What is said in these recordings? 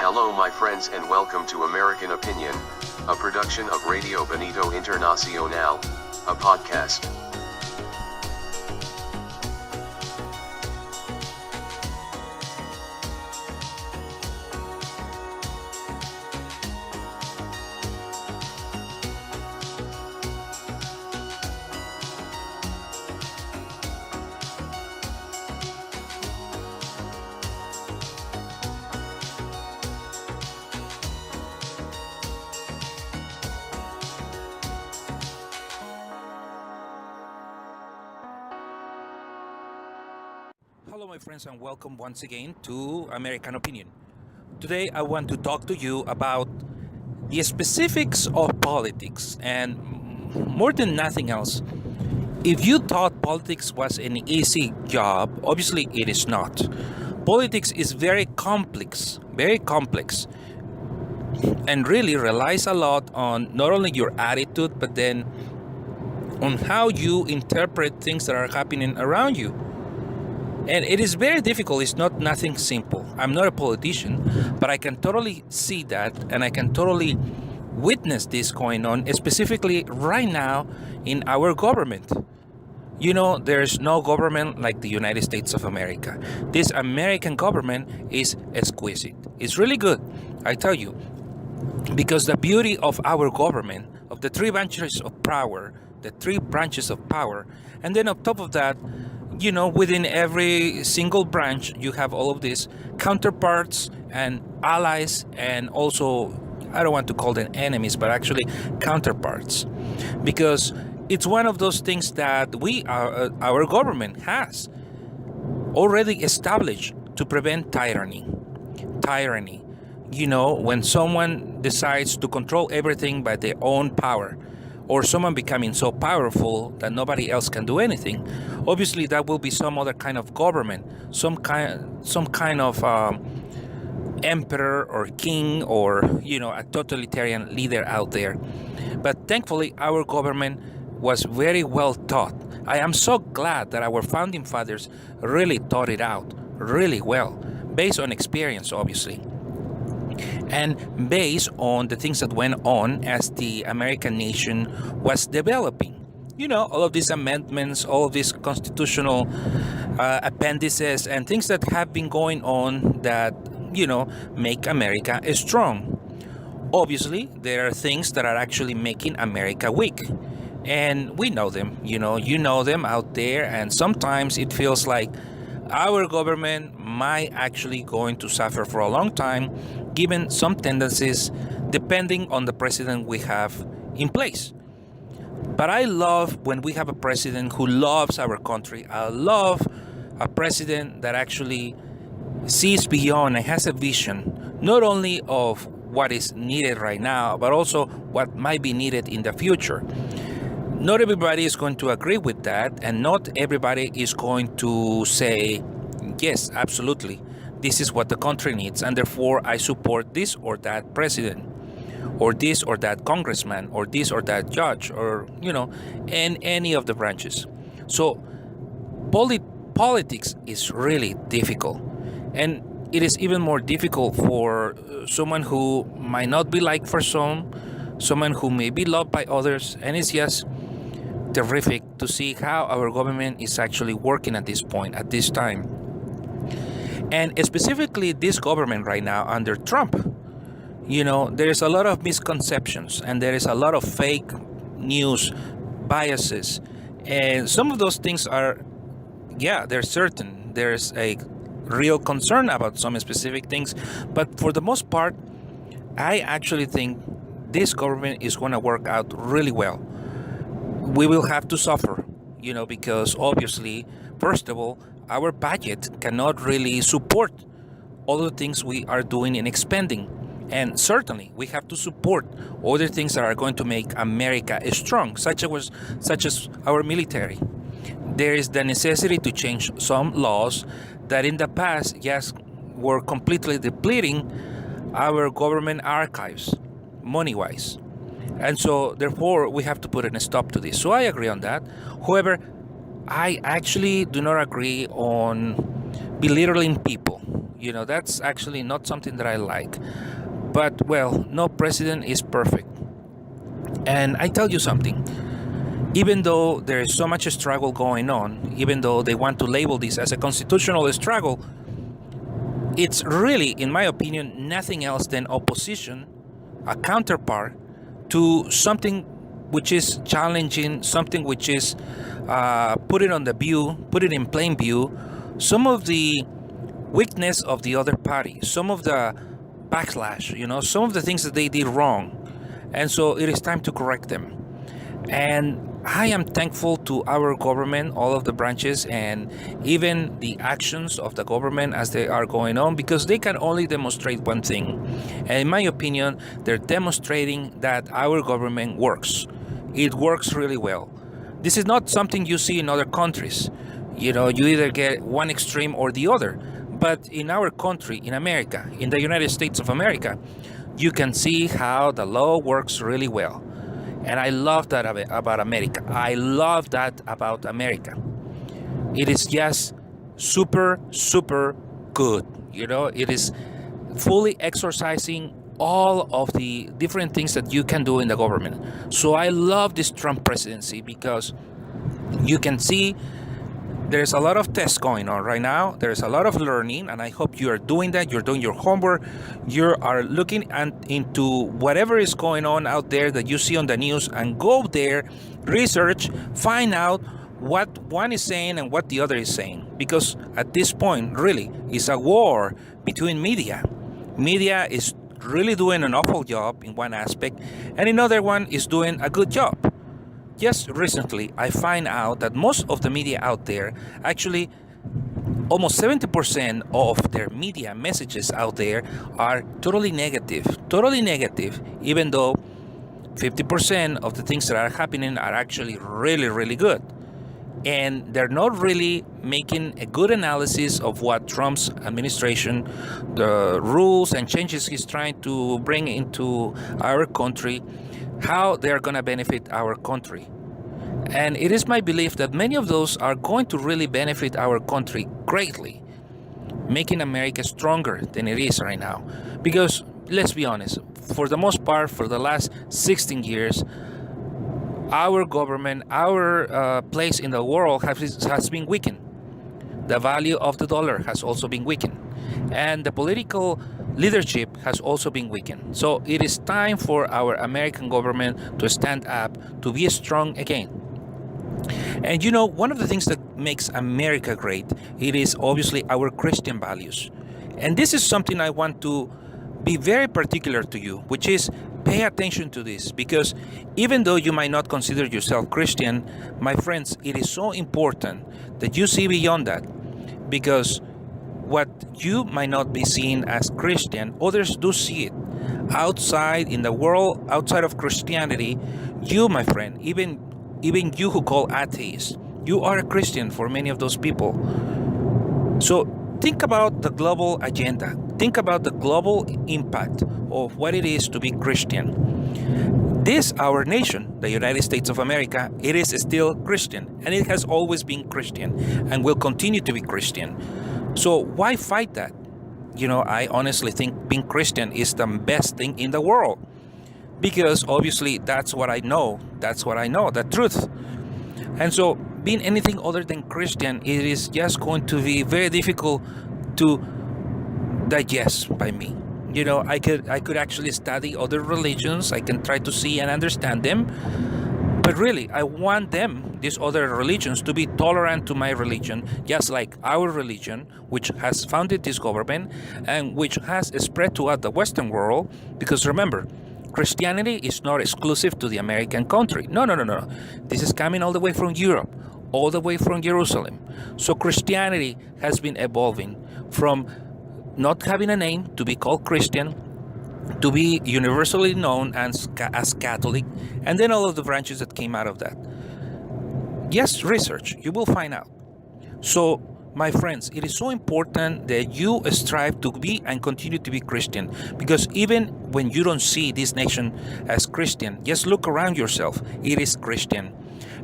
Hello my friends and welcome to American Opinion, a production of Radio Benito Internacional, a podcast. Hello, my friends, and welcome once again to American Opinion. Today, I want to talk to you about the specifics of politics, and more than nothing else, if you thought politics was an easy job, obviously it is not. Politics is very complex, and really relies a lot on not only your attitude, but then on how you interpret things that are happening around you. And it is very difficult. It's not nothing simple. I'm not a politician, but I can totally see that, and I can totally witness this going on, specifically right now in our government. You know, there's no government like the United States of America. This American government is exquisite. It's really good, I tell you, because the beauty of our government, of the three branches of power, and then on top of that, you know, within every single branch, you have all of these counterparts and allies, and also, I don't want to call them enemies, but actually counterparts. Because it's one of those things that our government has already established to prevent tyranny. You know, when someone decides to control everything by their own power, or someone becoming so powerful that nobody else can do anything, obviously that will be some other kind of government, some kind of emperor or king, or, you know, a totalitarian leader out there. But thankfully, our government was very well taught. I am so glad that our founding fathers really taught it out really well, based on experience, obviously, and based on the things that went on as the American nation was developing. You know, all of these amendments, all of these constitutional appendices, and things that have been going on that, you know, make America strong. Obviously, there are things that are actually making America weak. And we know them, you know them out there, and sometimes it feels like our government might actually going to suffer for a long time, given some tendencies depending on the president we have in place. But I love when we have a president who loves our country. I love a president that actually sees beyond and has a vision, not only of what is needed right now, but also what might be needed in the future. Not everybody is going to agree with that, and not everybody is going to say, yes, absolutely, this is what the country needs, and therefore I support this or that president, or this or that congressman, or this or that judge, or, you know, in any of the branches. So politics is really difficult, and it is even more difficult for someone who might not be liked for someone who may be loved by others, and it's just terrific to see how our government is actually working at this point, at this time. And specifically this government right now under Trump, you know, there is a lot of misconceptions, and there is a lot of fake news, biases, and some of those things are, yeah, they're certain. There's a real concern about some specific things, but for the most part, I actually think this government is going to work out really well. We will have to suffer, you know, because obviously, first of all, our budget cannot really support all the things we are doing and expending. And certainly, we have to support other things that are going to make America strong, such as our military. There is the necessity to change some laws that in the past, yes, were completely depleting our government archives, money-wise. And so, therefore, we have to put a stop to this. So I agree on that. However, I actually do not agree on belittling people. That's actually not something that I like. But, well, no president is perfect. And I tell you something. Even though there is so much struggle going on, even though they want to label this as a constitutional struggle, it's really, in my opinion, nothing else than opposition, a counterpart to something which is challenging, something which is put it in plain view, some of the weakness of the other party, some of the backlash, some of the things that they did wrong. And so it is time to correct them. And I am thankful to our government, all of the branches, and even the actions of the government as they are going on, because they can only demonstrate one thing. And in my opinion, they're demonstrating that our government works. It works really well. This is not something you see in other countries. You either get one extreme or the other. But in our country, in America, in the United States of America, you can see how the law works really well. And I love that about America. I love that about America. It is just super, super good. It is fully exercising all of the different things that you can do in the government. So I love this Trump presidency because you can see there's a lot of tests going on right now. There's a lot of learning, and I hope you are doing that. You're doing your homework. You are looking into whatever is going on out there that you see on the news, and go there, research, find out what one is saying and what the other is saying. Because at this point, really, it's a war between media. Media is really doing an awful job in one aspect, and another one is doing a good job. Just recently, I find out that most of the media out there, actually, almost 70% of their media messages out there are totally negative, even though 50% of the things that are happening are actually really, really good. And they're not really making a good analysis of what Trump's administration, the rules and changes he's trying to bring into our country, how they're going to benefit our country. And it is my belief that many of those are going to really benefit our country greatly, making America stronger than it is right now. Because, let's be honest, for the most part, for the last 16 years, our government, our place in the world has been weakened. The value of the dollar has also been weakened. And the political leadership has also been weakened. So it is time for our American government to stand up, to be strong again. And one of the things that makes America great, it is obviously our Christian values. And this is something I want to be very particular to you, which is pay attention to this, because even though you might not consider yourself Christian, my friends, it is so important that you see beyond that, because what you might not be seeing as Christian, others do see it. Outside in the world, outside of Christianity, you, my friend, even you who call atheists, you are a Christian for many of those people. So think about the global agenda. Think about the global impact of what it is to be Christian. This, our nation, the United States of America, it is still Christian, and it has always been Christian and will continue to be Christian. So why fight that? I honestly think being Christian is the best thing in the world, because obviously that's what I know. That's what I know, the truth. And so being anything other than Christian, it is just going to be very difficult to digest by me. I could actually study other religions. I can try to see and understand them. But really, I want these other religions, to be tolerant to my religion, just like our religion, which has founded this government and which has spread throughout the Western world. Because remember, Christianity is not exclusive to the American country. No. This is coming all the way from Europe, all the way from Jerusalem. So Christianity has been evolving from not having a name to be called Christian, to be universally known as Catholic, and then all of the branches that came out of that. Yes, research, you will find out. So, my friends, it is so important that you strive to be and continue to be Christian, because even when you don't see this nation as Christian, just look around yourself. It is Christian.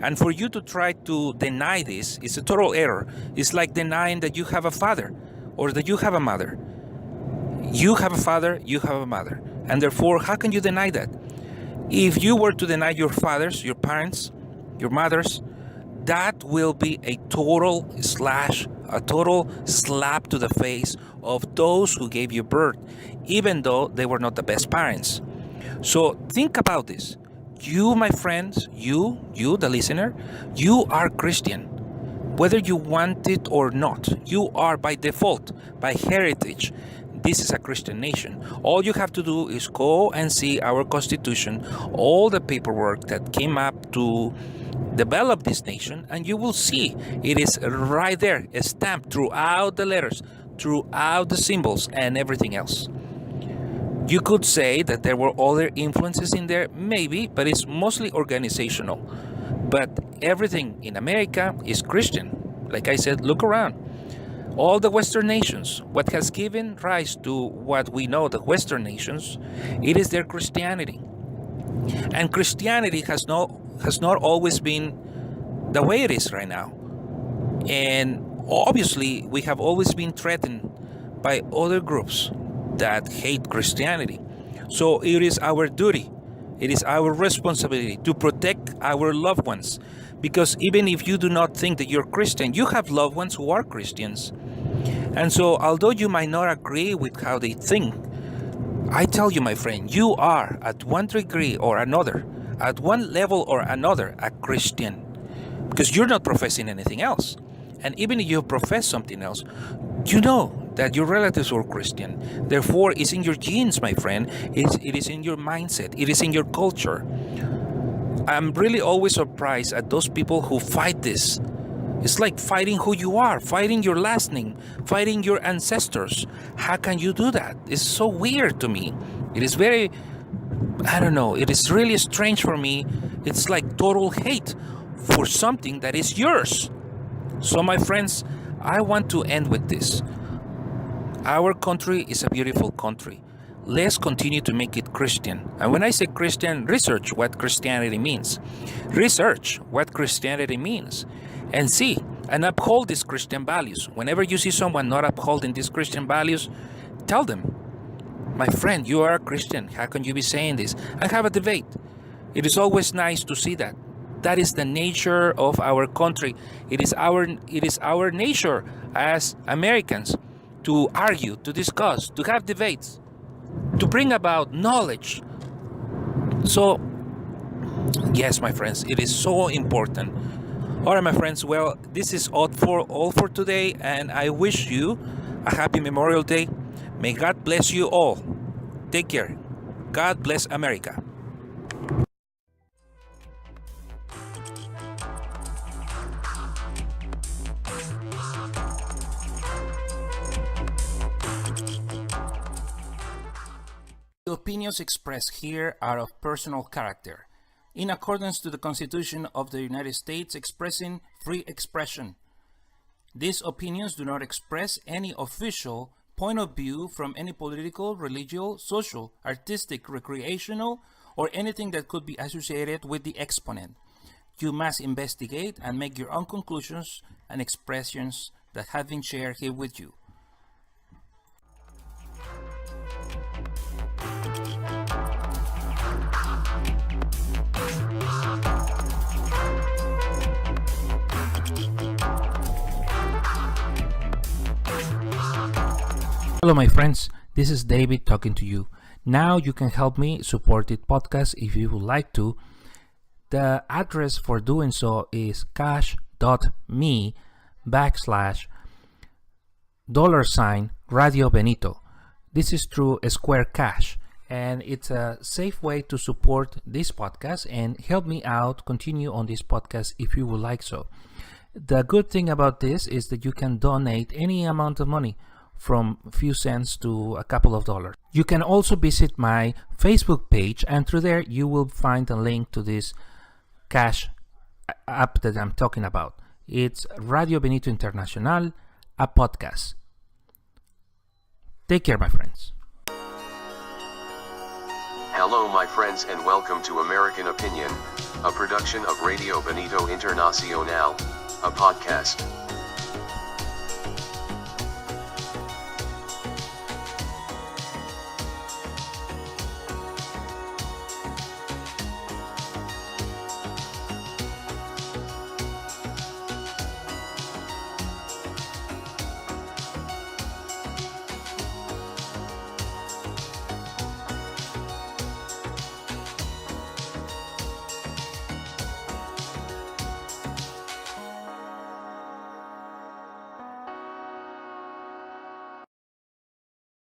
And for you to try to deny this is a total error. It's like denying that you have a father. or that you have a mother. You have a father, you have a mother. And therefore, how can you deny that? If you were to deny your fathers, your parents, your mothers, that will be a total slap to the face of those who gave you birth, even though they were not the best parents. So think about this. You, my friends, you, the listener, you are Christian. Whether you want it or not, you are by default, by heritage. This is a Christian nation. All you have to do is go and see our Constitution, all the paperwork that came up to develop this nation, and you will see it is right there, stamped throughout the letters, throughout the symbols, and everything else. You could say that there were other influences in there, maybe, but it's mostly organizational. But everything in America is Christian. Like I said, look around. All the Western nations, what has given rise to what we know the Western nations, it is their Christianity. And Christianity has not always been the way it is right now. And obviously, we have always been threatened by other groups that hate Christianity. So it is our duty, it is our responsibility to protect our loved ones. Because even if you do not think that you're Christian, you have loved ones who are Christians. And so, although you might not agree with how they think, I tell you, my friend, you are at one degree or another, at one level or another, a Christian. Because you're not professing anything else. And even if you profess something else, you know that your relatives were Christian. Therefore, it's in your genes, my friend. It is in your mindset. It is in your culture. I'm really always surprised at those people who fight this. It's like fighting who you are, fighting your last name, fighting your ancestors. How can you do that? It's so weird to me. It is very, I don't know, it is really strange for me. It's like total hate for something that is yours. So my friends, I want to end with this. Our country is a beautiful country. Let's continue to make it Christian. And when I say Christian, research what Christianity means. Research what Christianity means. And see and uphold these Christian values. Whenever you see someone not upholding these Christian values, tell them, my friend, you are a Christian. How can you be saying this? And have a debate. It is always nice to see that. That is the nature of our country. It is our nature as Americans to argue, to discuss, to have debates, to bring about knowledge. So, yes, my friends, it is so important. All right, my friends, well, this is all for today, and I wish you a happy Memorial Day. May God bless you all. Take care. God bless America. The opinions expressed here are of personal character, in accordance to the Constitution of the United States, expressing free expression. These opinions do not express any official point of view from any political, religious, social, artistic, recreational, or anything that could be associated with the exponent. You must investigate and make your own conclusions and expressions that have been shared here with you. Hello my friends, this is David talking to you. Now you can help me support this podcast if you would like to. The address for doing so is cash.me/$Radio Benito. This is through Square Cash, and it's a safe way to support this podcast and help me out continue on this podcast if you would like so. The good thing about this is that you can donate any amount of money, from a few cents to a couple of dollars. You can also visit my Facebook page, and through there you will find a link to this cash app that I'm talking about. It's Radio Benito Internacional, a podcast. Take care, my friends. Hello my friends and welcome to American Opinion, a production of Radio Benito Internacional, a podcast.